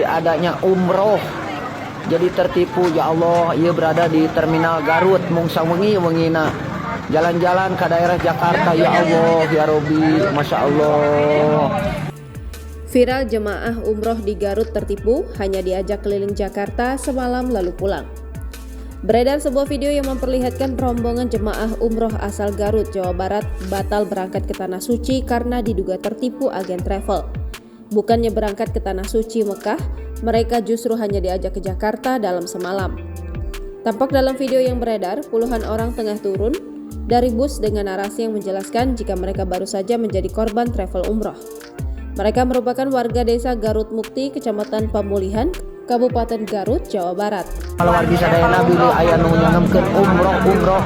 adanya umroh jadi tertipu. Ya Allah, ia berada di terminal Garut mungsa wengi-wengina jalan-jalan ke daerah Jakarta. Ya Allah, ya Robi, Masya Allah. Viral jemaah umroh di Garut tertipu, hanya diajak keliling Jakarta semalam lalu pulang. Beredar sebuah video yang memperlihatkan rombongan jemaah umroh asal Garut, Jawa Barat batal berangkat ke Tanah Suci karena diduga tertipu agen travel. Bukannya berangkat ke Tanah Suci Mekah, mereka justru hanya diajak ke Jakarta dalam semalam. Tampak dalam video yang beredar, puluhan orang tengah turun dari bus dengan narasi yang menjelaskan jika mereka baru saja menjadi korban travel umroh. Mereka merupakan warga desa Garut Mukti, Kecamatan Pamulihan, Kabupaten Garut, Jawa Barat. Kalau warga sadayana bila aya nu nyangemkeun umroh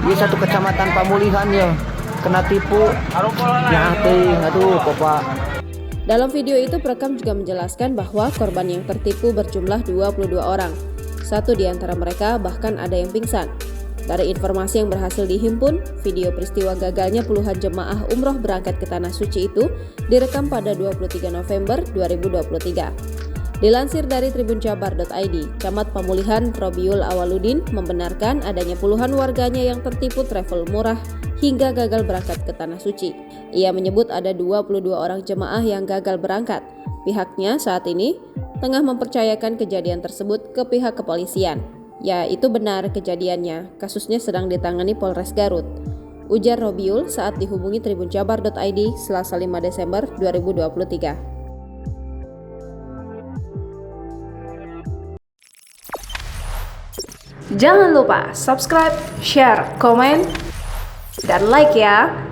di satu kecamatan Pamulihan ya kena tipu. Ya teuing, aduh Bapak. Dalam video itu perekam juga menjelaskan bahwa korban yang tertipu berjumlah 22 orang. Satu di antara mereka bahkan ada yang pingsan. Dari informasi yang berhasil dihimpun, video peristiwa gagalnya puluhan jemaah umroh berangkat ke Tanah Suci itu direkam pada 23 November 2023. Dilansir dari tribunjabar.id, Camat Pamulihan Robiul Awaludin membenarkan adanya puluhan warganya yang tertipu travel murah hingga gagal berangkat ke Tanah Suci. Ia menyebut ada 22 orang jemaah yang gagal berangkat. Pihaknya saat ini tengah mempercayakan kejadian tersebut ke pihak kepolisian. Ya, itu benar kejadiannya. Kasusnya sedang ditangani Polres Garut, ujar Robiul saat dihubungi tribunjabar.id Selasa 5 Desember 2023. Jangan lupa subscribe, share, komen, dan like ya.